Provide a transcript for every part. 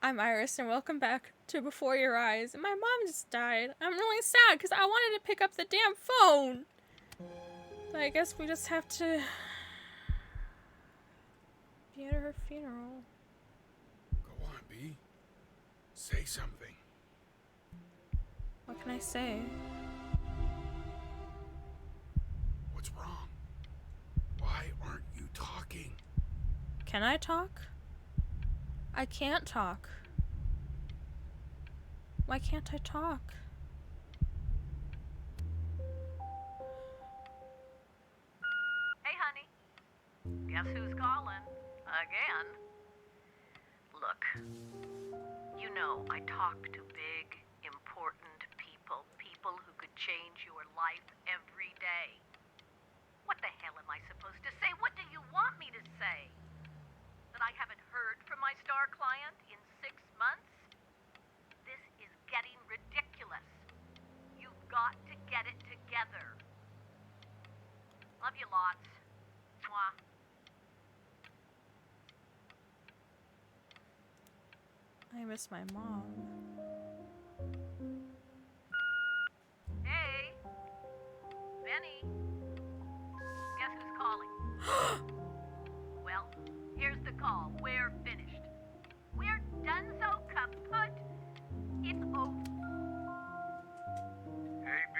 I'm Iris, and welcome back to Before Your Eyes. My mom just died. I'm really sad because I wanted to pick up the damn phone. But I guess we just have to be at her funeral. Go on, B. Say something. What can I say? What's wrong? Why aren't you talking? Can I talk? I can't talk. Why can't I talk? Hey, honey. Guess who's calling? Again. Look, you know I talk to big, important people. People who could change your life every day. What the hell am I supposed to say? What do you want me to say? That I haven't heard from my star client in 6 months? This is getting ridiculous. You've got to get it together. Love you lots. Mwah. I miss my mom. Hey, Benny. Guess who's calling? Well, here's the call. We're finished. We're done, so kaput. It's over. Hey, B.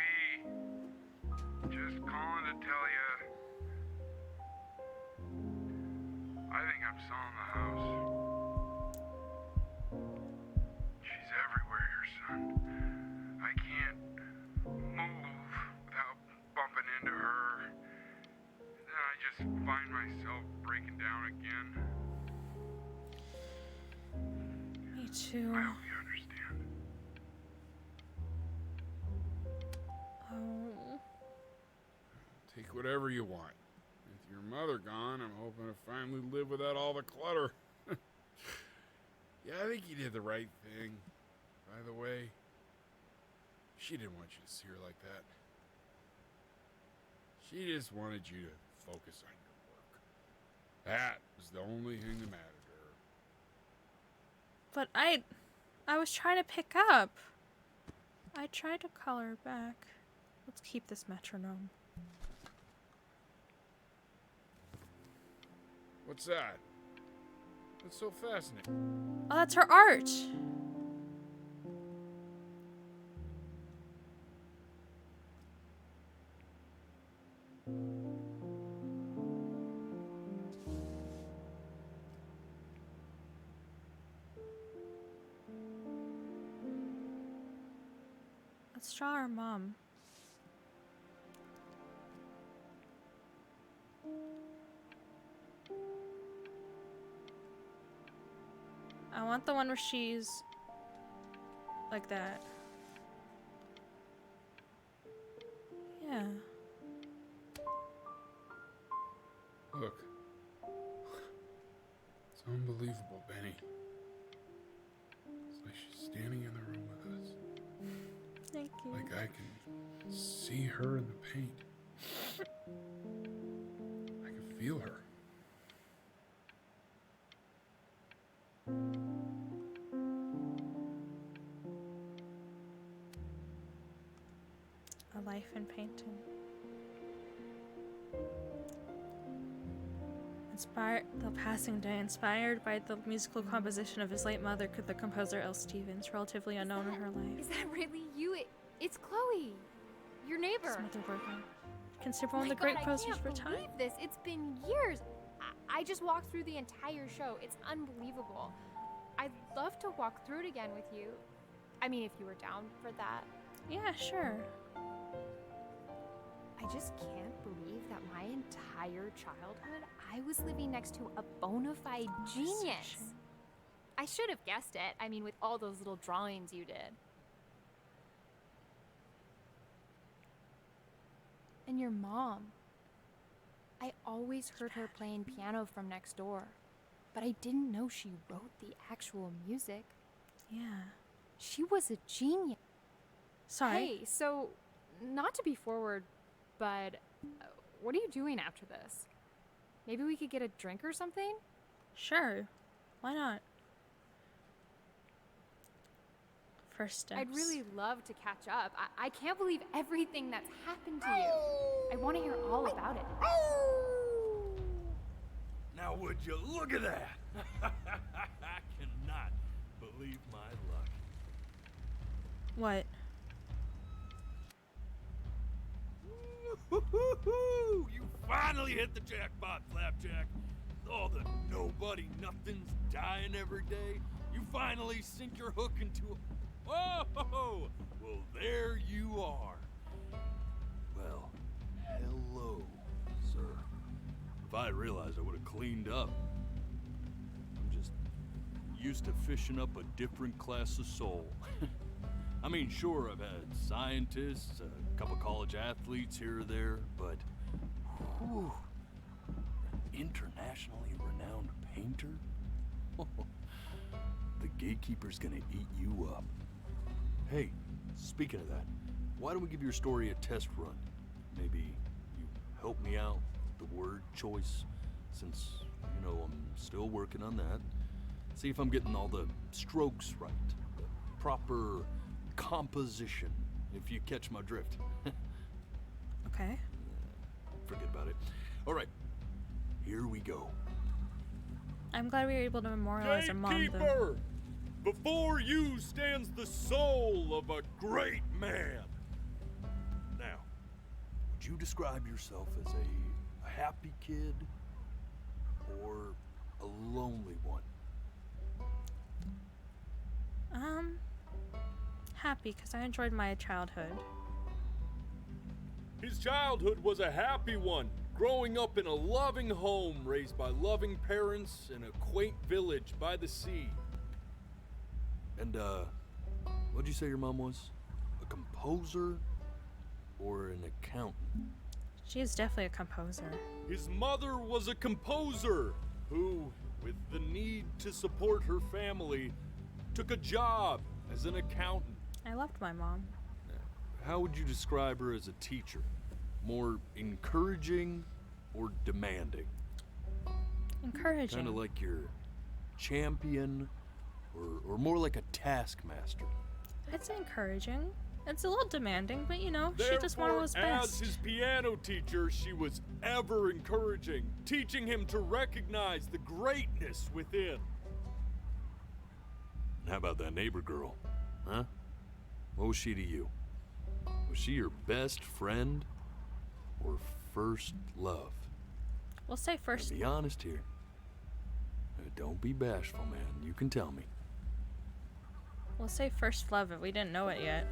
Just calling to tell you. I think I'm selling the house. She's everywhere here, son. I can't move without bumping into her. Then I just find myself breaking down again. Me too. I hope you understand. Oh. Take whatever you want. With your mother gone, I'm hoping to finally live without all the clutter. Yeah, I think you did the right thing. By the way, she didn't want you to see her like that. She just wanted you to focus on your work. That was the only thing that mattered to her. But I was trying to pick up. I tried to call her back. Let's keep this metronome. What's that? That's so fascinating. Oh, that's her art. Let's draw our mom. I want the one where she's like that. Yeah. Look. It's unbelievable, Benny. It's like she's standing in the room with us. Thank you. Like I can see her in the paint. I can feel her. A life in painting. Inspired the passing day, inspired by the musical composition of his late mother, the composer L. Stevens, relatively unknown in her life. Is that really you? It's Chloe, your neighbor. His mother working. Considered one of My the great God, composers I for can't time. believe this. It's been years. I just walked through the entire show. It's unbelievable. I'd love to walk through it again with you. I mean, if you were down for that. Yeah, sure. I just can't believe that my entire childhood, I was living next to a bona fide genius. I should have guessed it. I mean, with all those little drawings you did. And your mom. I always heard her playing piano from next door, but I didn't know she wrote the actual music. Yeah. She was a genius. Sorry. Hey, so, not to be forward, but what are you doing after this? Maybe we could get a drink or something? Sure. Why not? First steps. I'd really love to catch up. I can't believe everything that's happened to you. I want to hear all about it. Now would you look at that? I cannot believe my luck. What? Woo-hoo-hoo-hoo! You finally hit the jackpot, Flapjack. All the nobody nothings dying every day. You finally sink your hook into a... Whoa! Well, there you are. Well, hello, sir. If I had realized, I would have cleaned up. I'm just used to fishing up a different class of soul. I mean, sure, I've had scientists, a couple college athletes here or there, but whew, an internationally renowned painter? The gatekeeper's gonna eat you up. Hey, speaking of that, why don't we give your story a test run? Maybe you help me out with the word choice, since, you know, I'm still working on that. See if I'm getting all the strokes right, the proper composition, if you catch my drift. Okay. Forget about it. All right, here we go. I'm glad we were able to memorialize our mom. Gatekeeper! Before you stands the soul of a great man. Now, would you describe yourself as a happy kid or a lonely one? Happy, because I enjoyed my childhood. His childhood was a happy one, growing up in a loving home raised by loving parents in a quaint village by the sea. And, what'd you say your mom was? A composer or an accountant? She is definitely a composer. His mother was a composer who, with the need to support her family, took a job as an accountant. I loved my mom. How would you describe her as a teacher? More encouraging or demanding? Encouraging. Kind of like your champion or more like a taskmaster? I'd say encouraging. It's a little demanding, but you know, she just wanted what was Therefore, best. as his piano teacher, she was ever encouraging, teaching him to recognize the greatness within. How about that neighbor girl? Huh? What was she to you? Was she your best friend or first love? We'll say first. Now be honest here. Don't be bashful, man. You can tell me. We'll say first love if we didn't know it yet.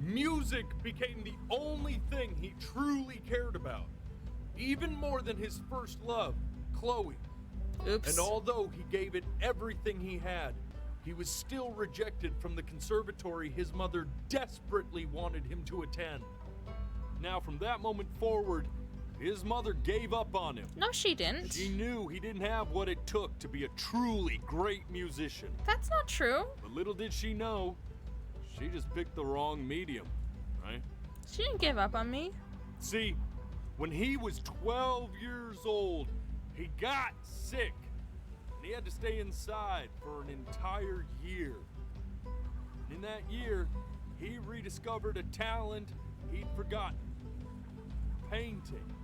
Music became the only thing he truly cared about, even more than his first love, Chloe. Oops. And although he gave it everything he had, he was still rejected from the conservatory his mother desperately wanted him to attend. Now, from that moment forward, his mother gave up on him. No, she didn't. She knew he didn't have what it took to be a truly great musician. That's not true. But little did she know, she just picked the wrong medium, right? She didn't give up on me. See, when he was 12 years old, he got sick, and he had to stay inside for an entire year. And in that year, he rediscovered a talent he'd forgotten: painting.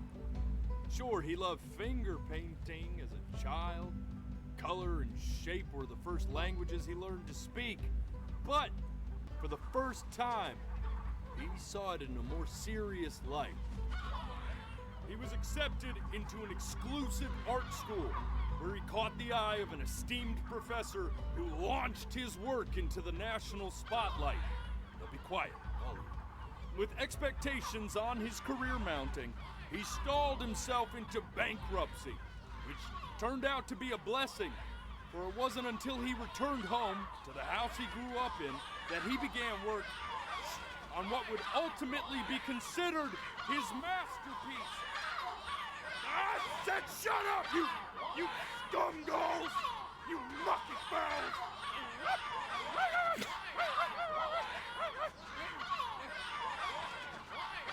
Sure, he loved finger painting as a child. Color and shape were the first languages he learned to speak. But for the first time, he saw it in a more serious light. He was accepted into an exclusive art school where he caught the eye of an esteemed professor who launched his work into the national spotlight. Now be quiet, all of you. With expectations on his career mounting, he stalled himself into bankruptcy, which turned out to be a blessing, for it wasn't until he returned home to the house he grew up in that he began work on what would ultimately be considered his masterpiece. I said shut up, you scumballs! You mucky fowls!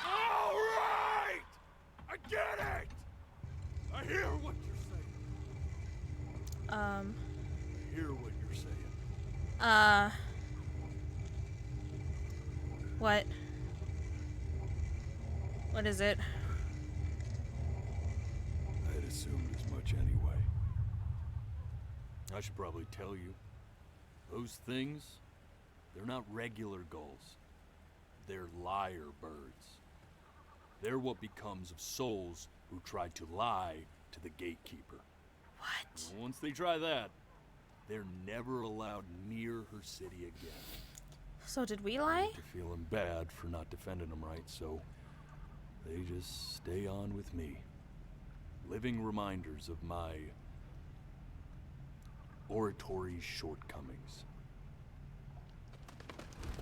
All right! I get it! I hear what you're saying. I hear what you're saying. What? What is it? I'd assumed as much anyway. I should probably tell you. Those things, they're not regular gulls. They're liar birds. They're what becomes of souls who try to lie to the gatekeeper. What? And once they try that, they're never allowed near her city again. So did we lie? They're feeling bad for not defending them right, so they just stay on with me. Living reminders of my oratory shortcomings.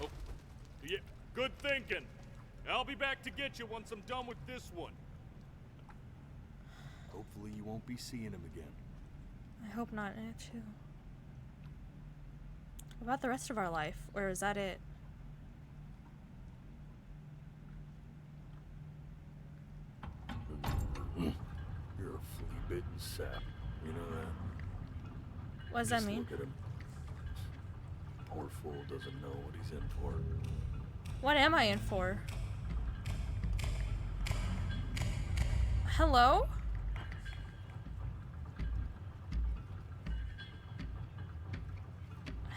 Oh, yeah, good thinking. I'll be back to get you once I'm done with this one. Hopefully you won't be seeing him again. I hope not, too. What about the rest of our life? Or is that it? You're a flea-bitten sap. You know that? What does that Just mean? Look at him. Poor fool doesn't know what he's in for. What am I in for? Hello?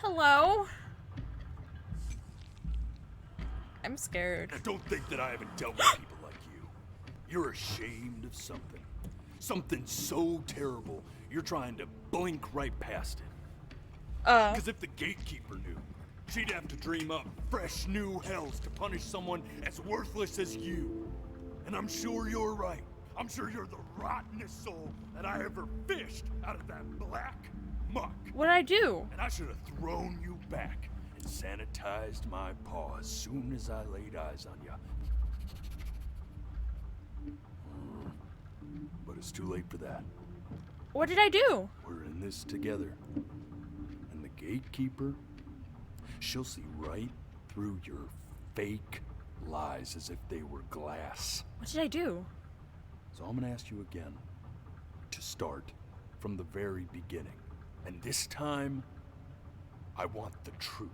Hello? I'm scared. Now, don't think that I haven't dealt with people like you. You're ashamed of something. Something so terrible, you're trying to blink right past it. Because if the gatekeeper knew, she'd have to dream up fresh new hells to punish someone as worthless as you. And I'm sure you're right. I'm sure you're the rottenest soul that I ever fished out of that black muck. What'd I do? And I should have thrown you back and sanitized my paw as soon as I laid eyes on you. But it's too late for that. What did I do? We're in this together. And the gatekeeper, she'll see right through your fake lies as if they were glass. What did I do? So I'm gonna ask you again to start from the very beginning. And this time, I want the truth.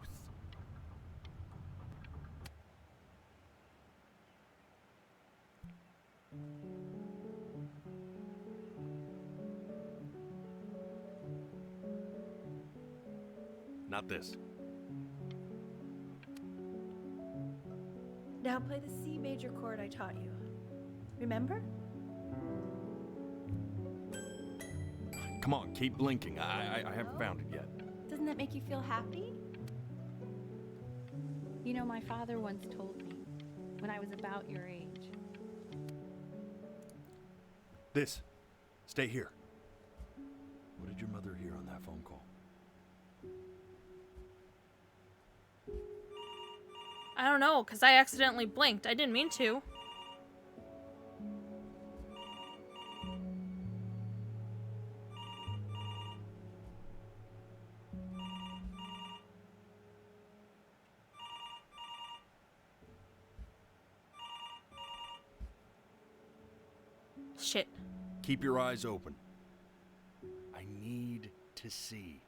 Not this. Now play the C major chord I taught you. Remember? Come on, keep blinking. I haven't found it yet. Doesn't that make you feel happy? You know, my father once told me when I was about your age. This. Stay here. What did your mother hear on that phone call? I don't know, because I accidentally blinked. I didn't mean to. Shit. Keep your eyes open. I need to see.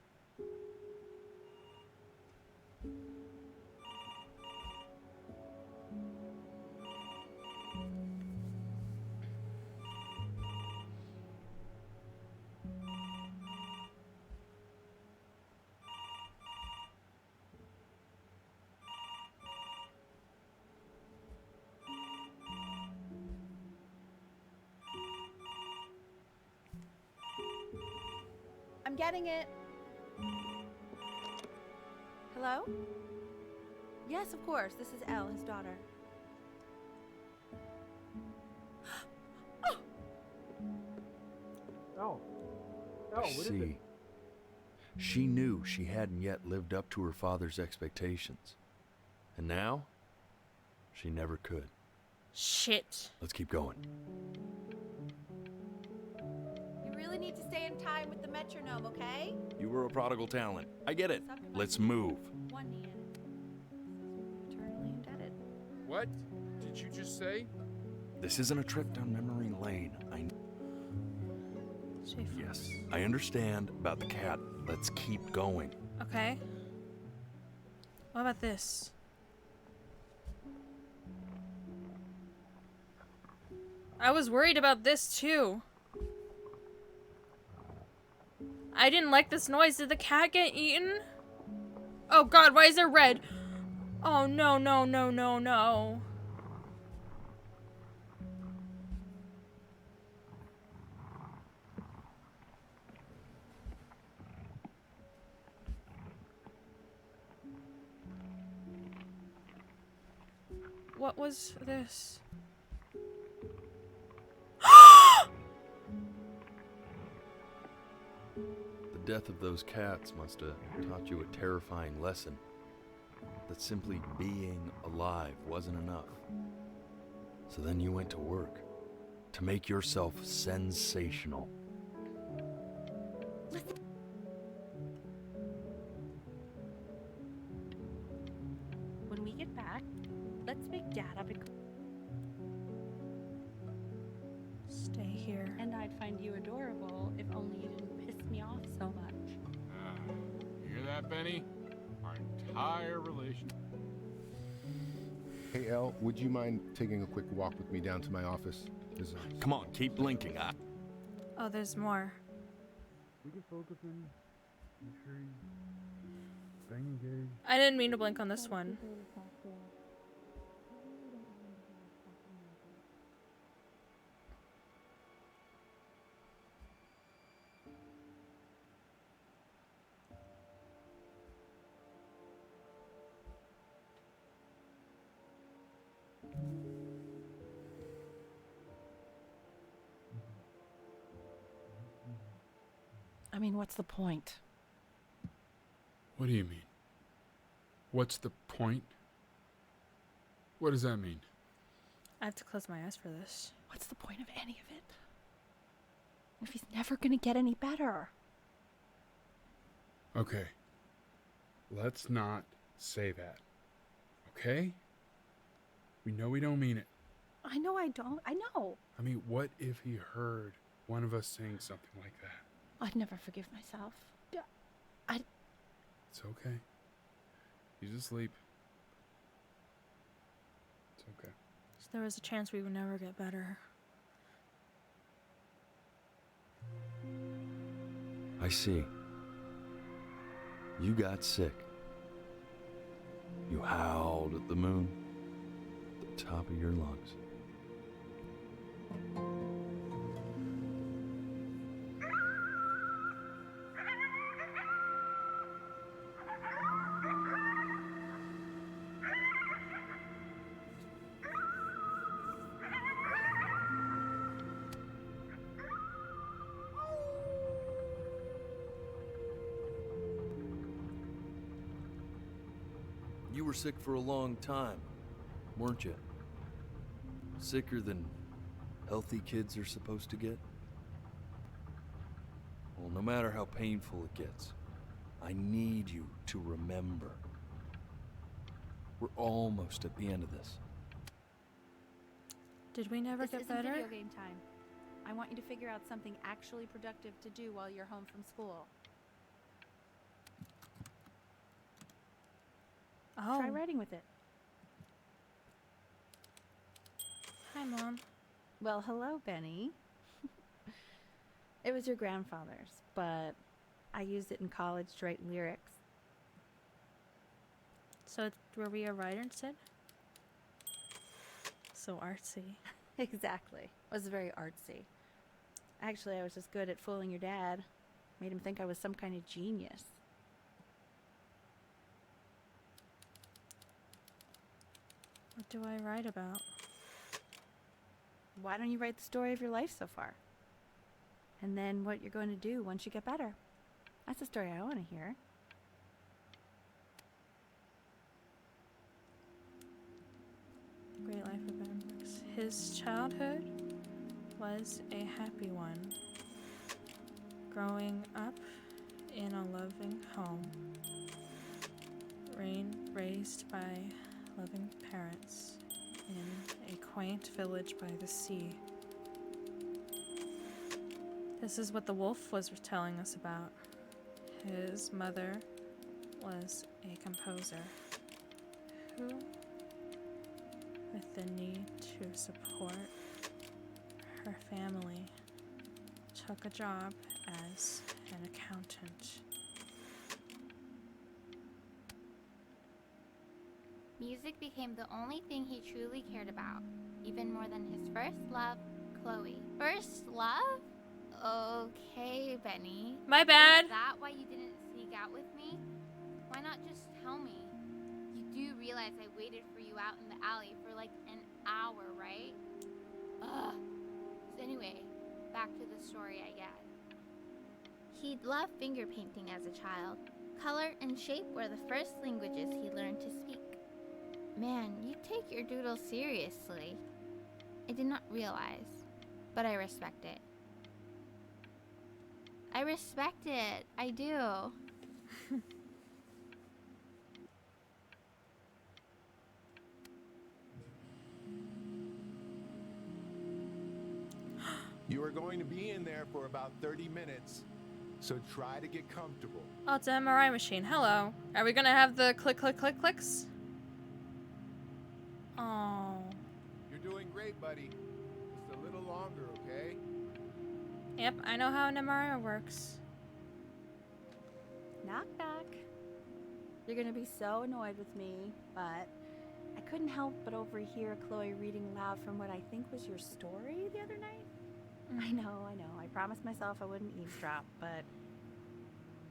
I'm getting it. Hello? Yes, of course. This is Elle, his daughter. Oh. Oh, what is it? See, she knew she hadn't yet lived up to her father's expectations. And now, she never could. Shit. Let's keep going. You really need to stay in time with the metronome, okay? You were a prodigal talent. I get it. Something Let's like- move. One hand. Eternally indebted. What did you just say? This isn't a trip down memory lane. Safe. Yes, I understand about the cat. Let's keep going. Okay. What about this? I was worried about this too. I didn't like this noise. Did the cat get eaten? Oh god, why is it red? Oh no, no, no, no, no. What was this? The death of those cats must have taught you a terrifying lesson. That simply being alive wasn't enough. So then you went to work to make yourself sensational. When we get back, let's make Dad up Stay here. and I'd find you adorable if only you didn't piss me off so much. You hear that, Benny? Our entire relation. Hey, Elle, would you mind taking a quick walk with me down to my office? Come on, keep blinking. Oh, there's more. We can focus in. Make sure you stay engaged. I didn't mean to blink on this one. I mean, what's the point? What do you mean? What's the point? What does that mean? I have to close my eyes for this. What's the point of any of it? If he's never gonna get any better. Okay. Let's not say that. Okay? We know we don't mean it. I know I don't. I know. I mean, what if he heard one of us saying something like that? I'd never forgive myself. It's okay. He's asleep. It's okay. So there was a chance we would never get better. I see. You got sick. You howled at the moon at the top of your lungs. You were sick for a long time, weren't you? Sicker than healthy kids are supposed to get? Well, no matter how painful it gets, I need you to remember. We're almost at the end of this. Did we never This get isn't better? video game time. I want you to figure out something actually productive to do while you're home from school. Oh. Try writing with it. Hi, Mom. Well, hello, Benny. It was your grandfather's, but I used it in college to write lyrics. So were we a writer instead? So artsy. Exactly. It was very artsy. Actually, I was just good at fooling your dad. Made him think I was some kind of genius. What do I write about? Why don't you write the story of your life so far? And then what you're going to do once you get better. That's the story I want to hear. Great life events. His childhood was a happy one. Growing up in a loving home. Raised by loving parents in a quaint village by the sea. This is what the wolf was telling us about. His mother was a composer. who, with the need to support her family, took a job as an accountant. Music became the only thing he truly cared about, even more than his first love, Chloe. First love? Okay, Benny. My bad. Is that why you didn't sneak out with me? Why not just tell me? You do realize I waited for you out in the alley for like an hour, right? Ugh. So anyway, back to the story, I guess. He'd loved finger painting as a child. Color and shape were the first languages he learned to speak. Man, you take your doodle seriously. I did not realize, but I respect it. I respect it. I do. You are going to be in there for about 30 minutes, so try to get comfortable. Oh, it's an MRI machine. Hello. Are we gonna have the click, click, click, clicks? Oh. You're doing great, buddy. Just a little longer, okay? Yep, I know how an MRI works. Knock, knock. You're gonna be so annoyed with me, but I couldn't help but overhear Chloe reading aloud from what I think was your story the other night. I know. I promised myself I wouldn't eavesdrop, but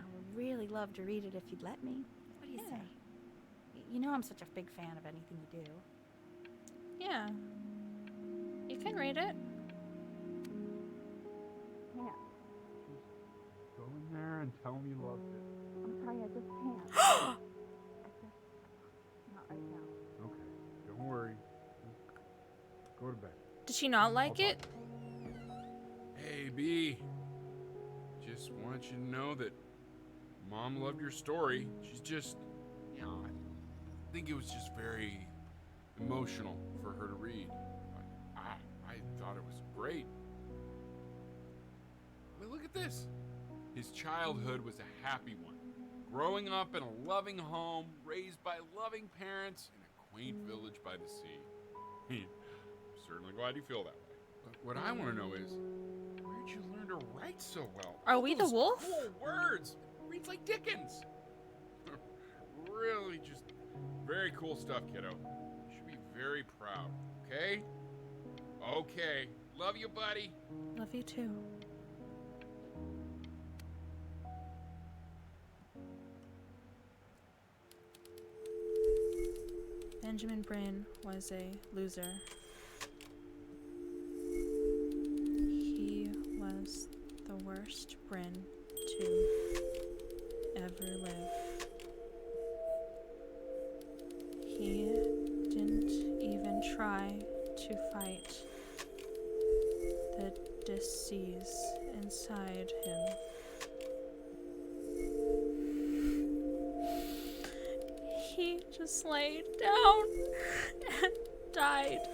I would really love to read it if you'd let me. What do you say? You know I'm such a big fan of anything you do. Yeah. You can read it. Yeah. Go in there and tell him you loved it. I'm sorry, I just can't. Not right now. Okay, don't worry. Just go to bed. Did she not like it? Hey, B. Just want you to know that Mom loved your story. She's just, you know, I think it was just very emotional for her to read. I thought it was great. I mean, look at this. His childhood was a happy one. Growing up in a loving home, raised by loving parents, in a quaint village by the sea. I'm certainly glad you feel that way. But what I want to know is, where'd you learn to write so well? Are we the Those wolf? Cool words. Reads like Dickens. Really just very cool stuff, kiddo. You should be very proud, okay? Okay. Love you, buddy. Love you too. Benjamin Bryn was a loser. He was the worst Bryn to ever live. He didn't even try to fight the disease inside him. He just laid down and died.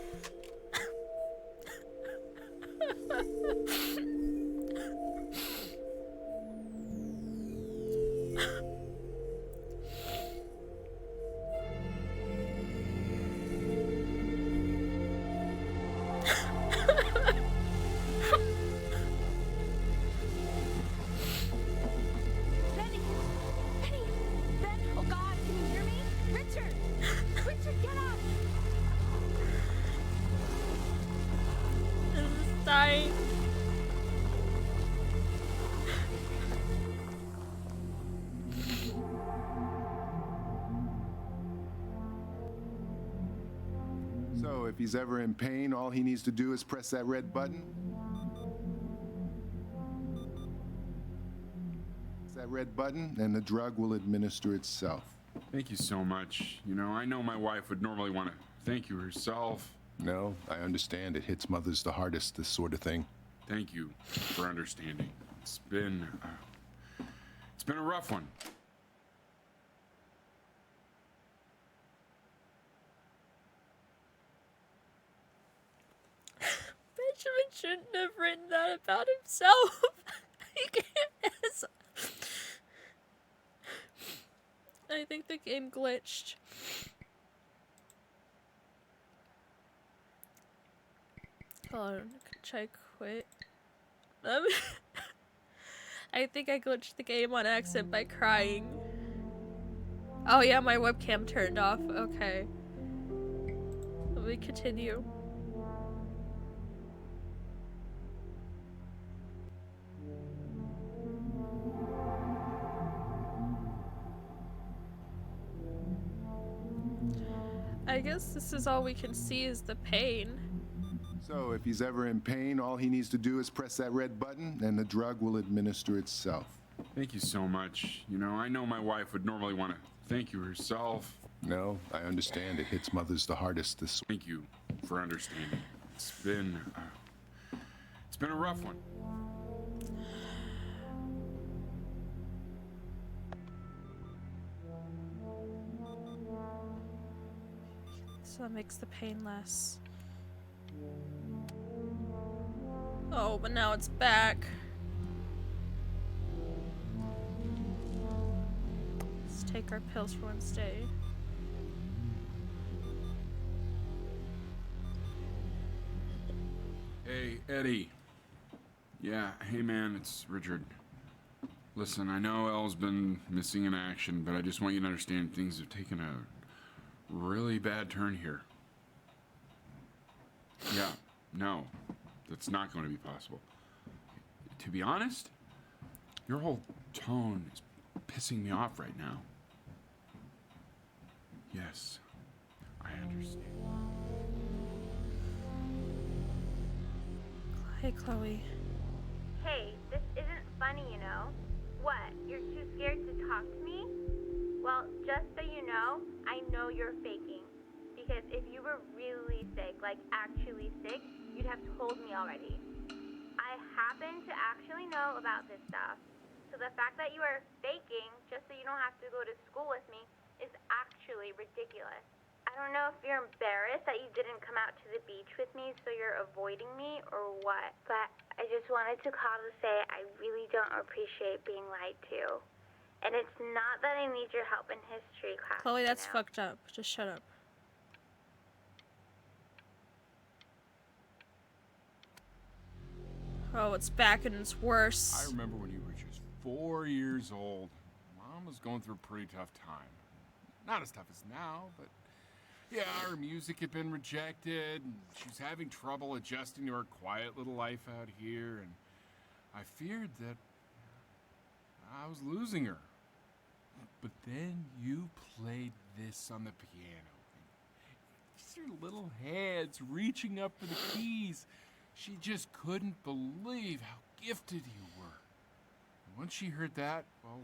Benny! Benny! Ben! Oh God, can you hear me? Richard! Richard, get up! This is dying. So, if he's ever in pain, all he needs to do is press that red button. Press that red button, and the drug will administer itself. Thank you so much. You know, I know my wife would normally want to thank you herself. No, I understand. It hits mothers the hardest, this sort of thing. Thank you for understanding. It's been a rough one. Benjamin shouldn't have written that about himself. He can't. I think the game glitched. Hold on, should I quit? I think I glitched the game on accident by crying. Oh yeah, my webcam turned off. Okay. Let me continue. I guess this is all we can see is the pain. So if he's ever in pain, all he needs to do is press that red button and the drug will administer itself. Thank you so much. You know, I know my wife would normally want to thank you herself. No, I understand. It hits mothers the hardest this. Thank you for understanding. It's been a rough one. So that makes the pain less. Oh, but now it's back. Let's take our pills for Wednesday. Hey, Eddie. Yeah, hey man, it's Richard. Listen, I know Elle's been missing in action, but I just want you to understand things have taken a really bad turn here. Yeah, no, that's not going to be possible. To be honest, your whole tone is pissing me off right now. Yes, I understand. Hey, Chloe. Hey, this isn't funny, you know. What, you're too scared to talk to me? Well, just so you know you're faking. Because if you were really sick, like actually sick, you'd have told me already. I happen to actually know about this stuff. So the fact that you are faking just so you don't have to go to school with me is actually ridiculous. I don't know if you're embarrassed that you didn't come out to the beach with me, so you're avoiding me, or what. But I just wanted to call to say I really don't appreciate being lied to. And it's not that I need your help in history class. Chloe, that's you know? fucked up. Just shut up. Oh, it's back and it's worse. I remember when you were just 4 years old. Mom was going through a pretty tough time. Not as tough as now, but yeah, her music had been rejected, and she was having trouble adjusting to her quiet little life out here, and I feared that I was losing her. But then you played this on the piano. Just your little hands reaching up for the keys. She just couldn't believe how gifted you were. And once she heard that, well,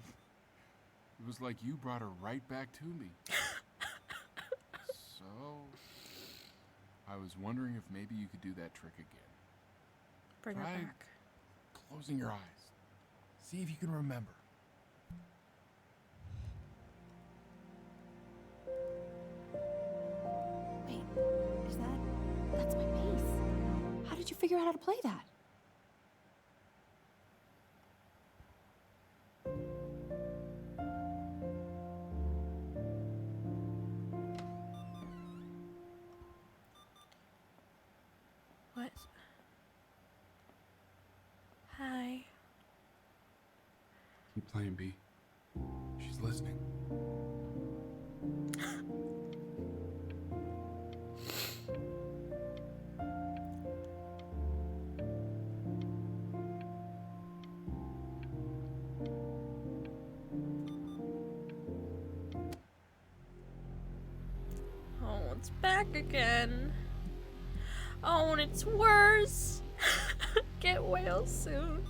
it was like you brought her right back to me. So, I was wondering if maybe you could do that trick again. Bring her Try back. closing your eyes. See if you can remember. Wait, that's my bass. How did you figure out how to play that? What? Hi. Keep playing, B. She's listening. Oh, it's back again. Oh, and it's worse. Get well soon.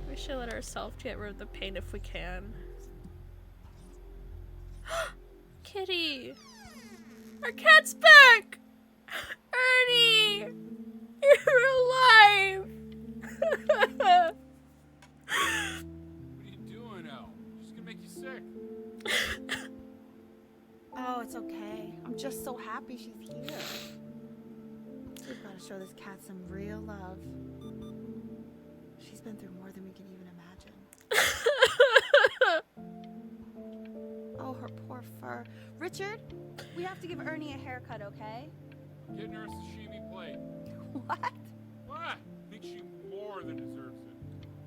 We should let ourselves get rid of the pain if we can. Kitty! Our cat's back! Ernie! You're alive! What are you doing, Elle? She's gonna make you sick. Oh, it's okay. I'm just so happy she's here. We've got to show this cat some real love. She's been through more than we can even imagine. Oh, her poor fur. Richard, we have to give Ernie a haircut, okay? Getting her a sashimi plate. What? What? I think she more than deserves it.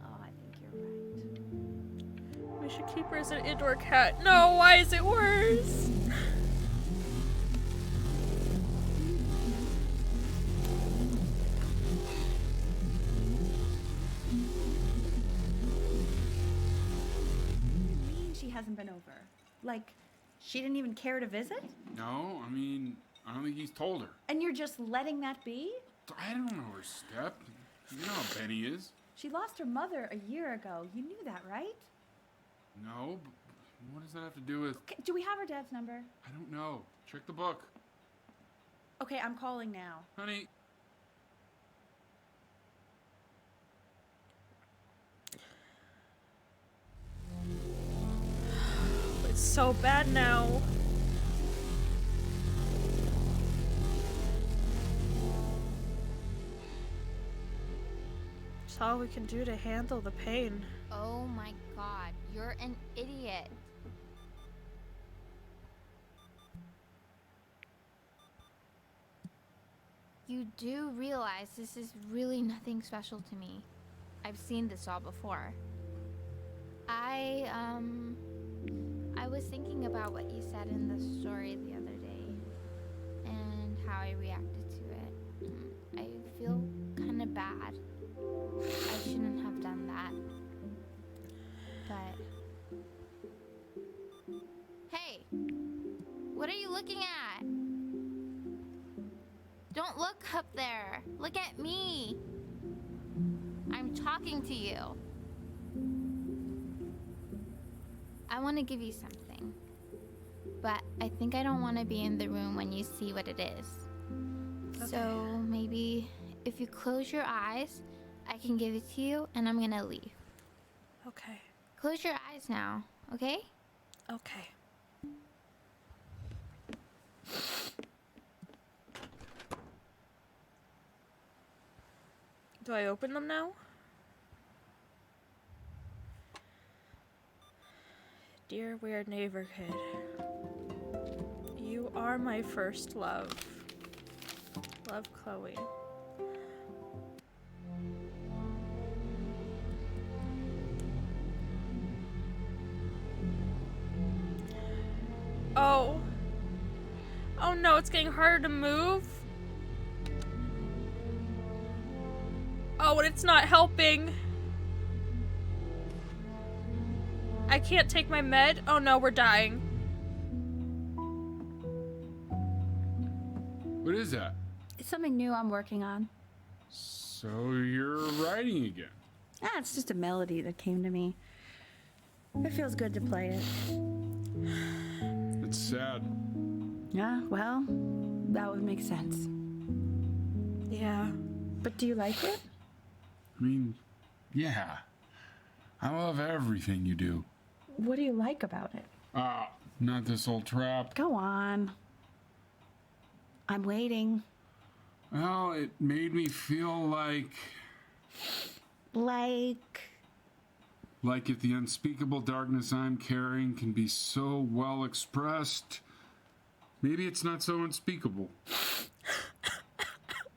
Oh, I think you're right. We should keep her as an indoor cat. No, why is it worse? What do you mean she hasn't been over? Like, she didn't even care to visit? No, I mean, I don't think he's told her. And you're just letting that be? I don't know her step. You know how Benny is. She lost her mother a year ago. You knew that, right? No, but what does that have to do with... Okay, do we have her dad's number? I don't know. Check the book. Okay, I'm calling now. Honey. It's so bad now. It's all we can do to handle the pain. Oh my god, you're an idiot. You do realize this is really nothing special to me. I've seen this all before. I was thinking about what you said in the story the other day and how I reacted to it. I feel kind of bad. I shouldn't have done that. But... Hey! What are you looking at? Don't look up there. Look at me. I'm talking to you. I want to give you something. But I think I don't want to be in the room when you see what it is. Okay. So maybe if you close your eyes, I can give it to you and I'm gonna leave. Okay. Close your eyes now, okay? Okay. Do I open them now? Dear weird neighborhood, you are my first love. Love, Chloe. Oh. Oh no, it's getting harder to move. Oh, and it's not helping. I can't take my med. Oh no, we're dying. What is that? It's something new I'm working on. So you're writing again? Ah, it's just a melody that came to me. It feels good to play it. It's sad. Yeah, well, that would make sense. Yeah. But do you like it? I mean, yeah. I love everything you do. What do you like about it? Not this old trap. Go on. I'm waiting. Well, it made me feel like... Like if the unspeakable darkness I'm carrying can be so well expressed, maybe it's not so unspeakable.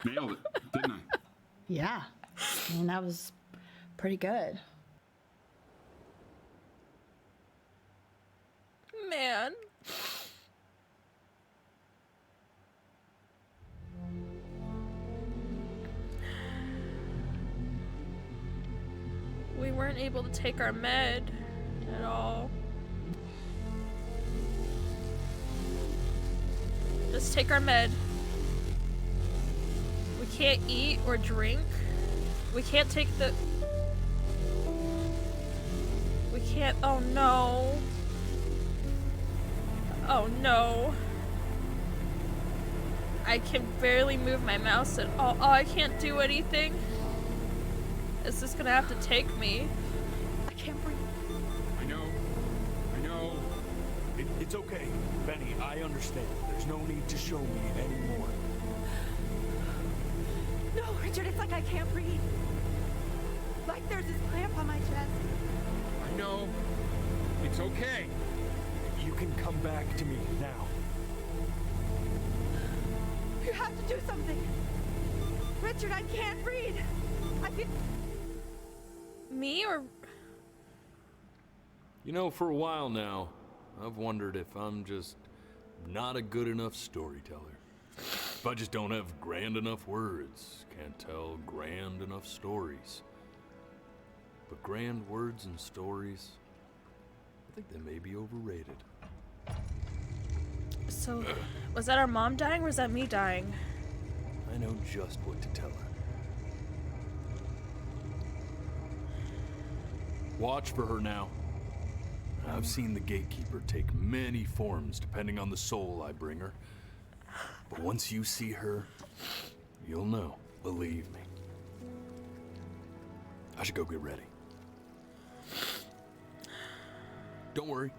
Nailed it, didn't I? Yeah. I mean, that was pretty good. Man. We weren't able to take our med at all. Just take our med. We can't eat or drink. We can't take the... We can't... Oh no. Oh no. I can barely move my mouse at all. Oh, I can't do anything. Is this gonna have to take me? I can't breathe. I know. It's okay, Benny, I understand. There's no need to show me anymore. No, Richard, it's like I can't breathe. Like there's this clamp on my chest. I know. It's okay. You can come back to me now. You have to do something. Richard, I can't read. I feel... Me or... You know, for a while now, I've wondered if I'm just not a good enough storyteller. If I just don't have grand enough words, can't tell grand enough stories. But grand words and stories, I think they may be overrated. So, was that our mom dying or was that me dying? I know just what to tell her. Watch for her now. I've seen the gatekeeper take many forms depending on the soul I bring her. But once you see her, you'll know, believe me. I should go get ready. Don't worry,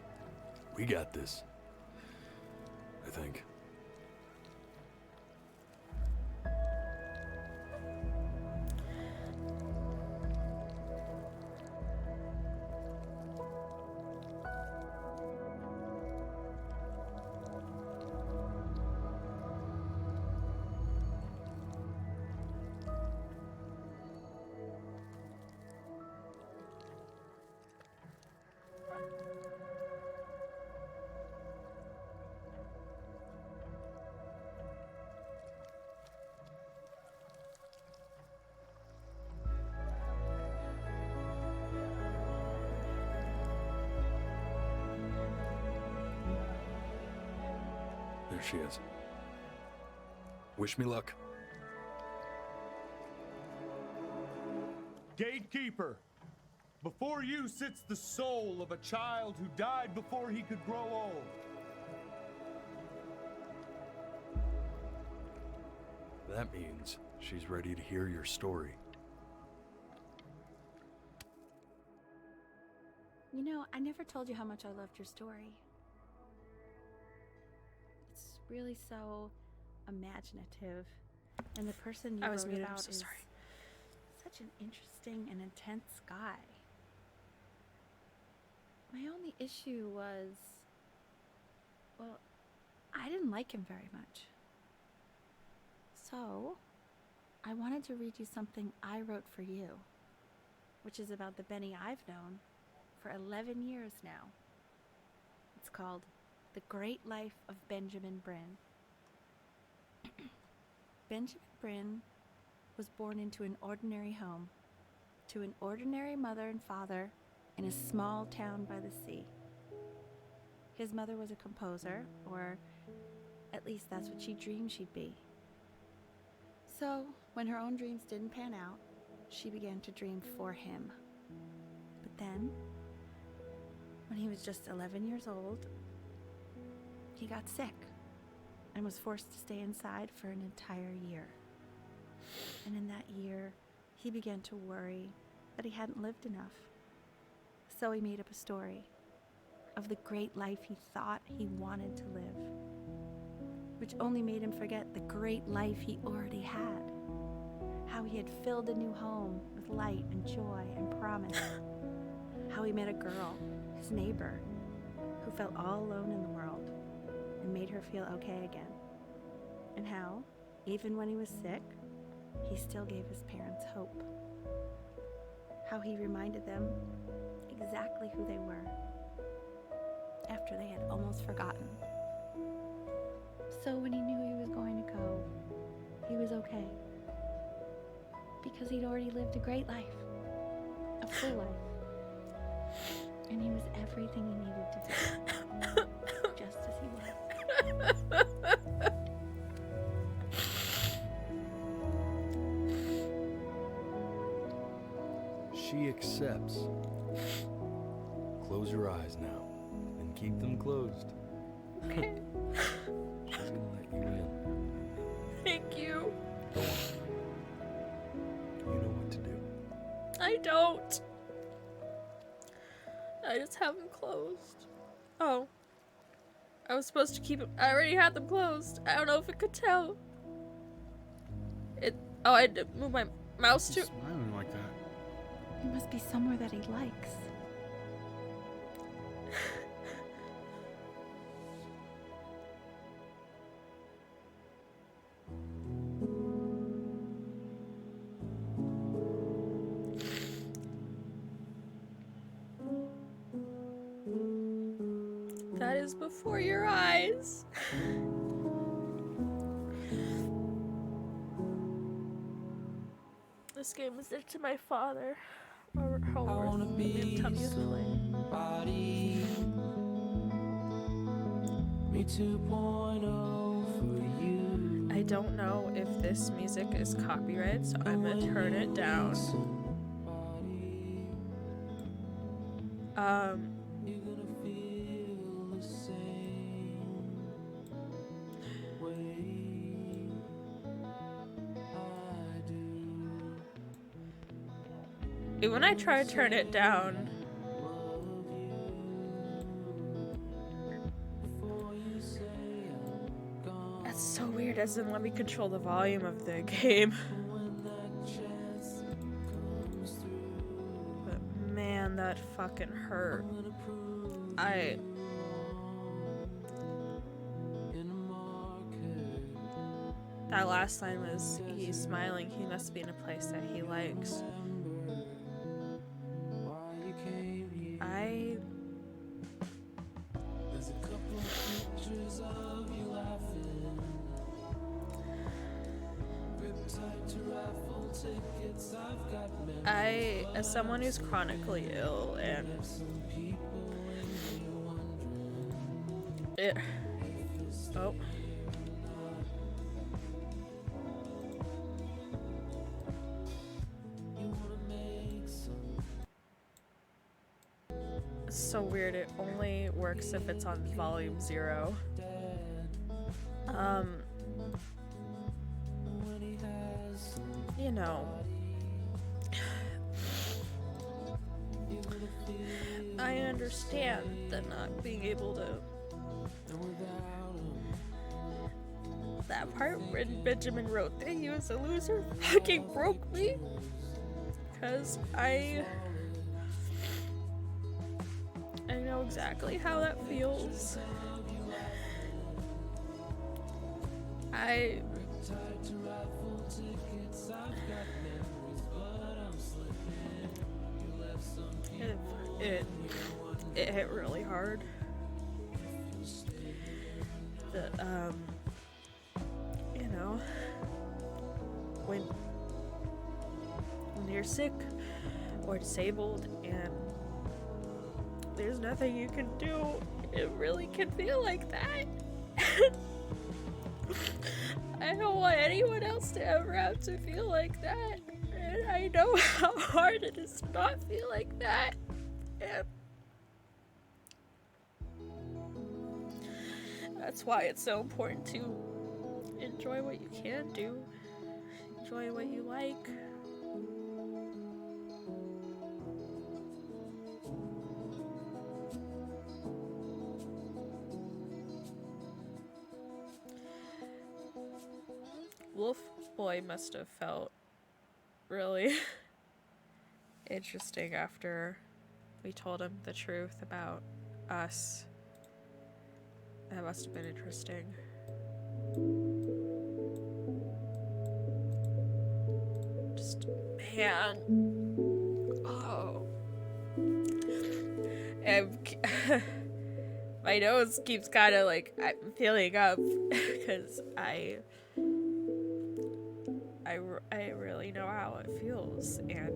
we got this. I think. There she is. Wish me luck. Gatekeeper, before you sits the soul of a child who died before he could grow old. That means she's ready to hear your story. You know, I never told you how much I loved your story. It's really so imaginative, and the person you wrote muted, I'm about so is sorry. such an interesting and intense guy. My only issue was, well, I didn't like him very much. So, I wanted to read you something I wrote for you, which is about the Benny I've known for 11 years now. It's called The Great Life of Benjamin Bryn. Benjamin Bryn was born into an ordinary home, to an ordinary mother and father in a small town by the sea. His mother was a composer, or at least that's what she dreamed she'd be. So, when her own dreams didn't pan out, she began to dream for him. But then, when he was just 11 years old, he got sick and was forced to stay inside for an entire year. And in that year, he began to worry that he hadn't lived enough. So he made up a story of the great life he thought he wanted to live, which only made him forget the great life he already had. How he had filled a new home with light and joy and promise. How he met a girl, his neighbor, who felt all alone in the world and made her feel okay again. And how, even when he was sick, he still gave his parents hope. How he reminded them exactly who they were after they had almost forgotten. So when he knew he was going to go, he was okay. Because he'd already lived a great life, a full life. And he was everything he needed to be, just as he was. She accepts. Close your eyes now, and keep them closed. Okay. She's gonna let you in. Thank you. Go on. You know what to do. I don't. I just have them closed. Oh. I was supposed to keep them. I already had them closed. I don't know if it could tell. Oh, I had to move my mouse He's too. smiling like that. It must be somewhere that he likes. is before your eyes. This game is there to my father. Or homework. Me and Tubby is playing. Me 2.0 for you. I don't know if this music is copyrighted, so I'm gonna turn it down. When I try to turn it down, that's so weird. It doesn't let me control the volume of the game. But man, that fucking hurt. That last line was, he's smiling, he must be in a place that he likes. As someone who's chronically ill and it's so weird. It only works if it's on volume 0. You know, I understand that not being able to. That part when Benjamin wrote that he was a loser fucking broke me. Because I know exactly how that feels. It hit really hard. That you know, when you're sick or disabled and there's nothing you can do, it really can feel like that. I don't want anyone else to ever have to feel like that, and I know how hard it is to not feel like that. And that's why it's so important to enjoy what you can do, enjoy what you like. Wolf Boy must have felt really interesting after we told him the truth about us. That must have been interesting. Just, man. Oh. My nose keeps kind of like, I'm feeling up because I really know how it feels, and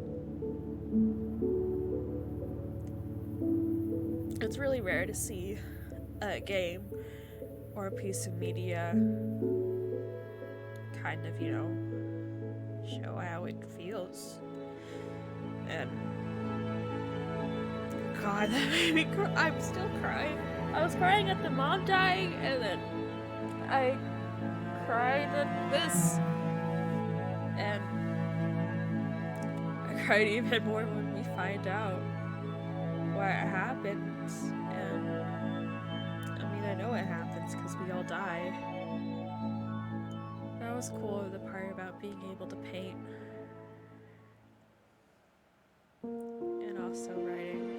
it's really rare to see a game or a piece of media kind of, you know, show how it feels. And God, that made me cry. I'm still crying. I was crying at the mom dying, and then I cried at this, and I cried even more when we find out what happened. And I mean, I know it happens because we all die. That was cool, the part about being able to paint and also writing.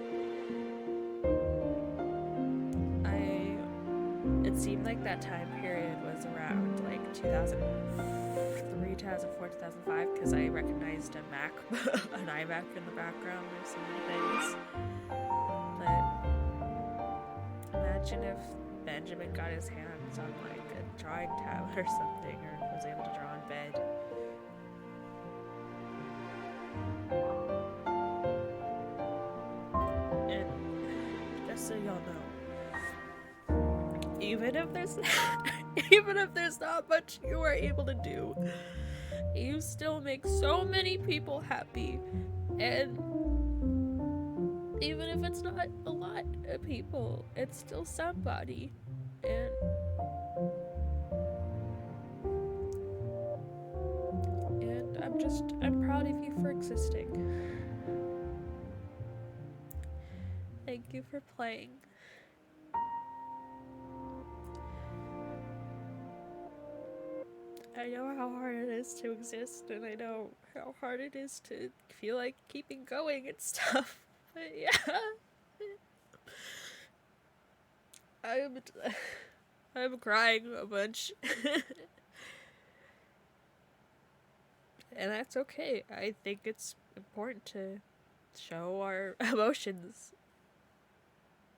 It seemed like that time period was around like 2003, 2004, 2005, because I recognized an iMac in the background of some things. But Imagine if Benjamin got his hands on like a drawing tablet or something, or was able to draw in bed. And just so y'all know, even if there's not much you are able to do, you still make so many people happy. And even if it's not a lot of people, it's still somebody. And I'm proud of you for existing. Thank you for playing. I know how hard it is to exist, and I know how hard it is to feel like keeping going and stuff. But yeah, I'm crying a bunch, and that's okay. I think it's important to show our emotions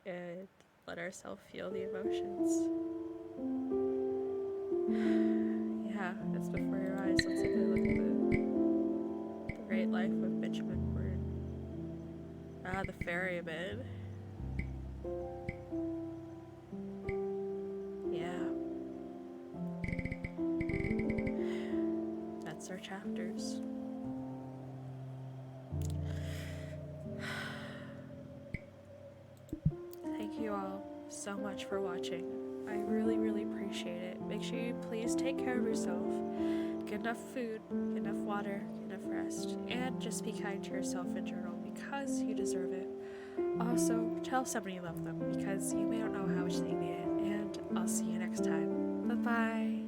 and let ourselves feel the emotions. Yeah, it's before your eyes. Let's take a look at the great life of Benjamin Ward. Ah, the ferryman. Yeah. That's our chapters. Thank you all so much for watching. I really, really appreciate it. Make sure you please take care of yourself. Get enough food, get enough water, get enough rest, and just be kind to yourself in general because you deserve it. Also, tell somebody you love them because you may not know how much they need it. And I'll see you next time. Bye-bye.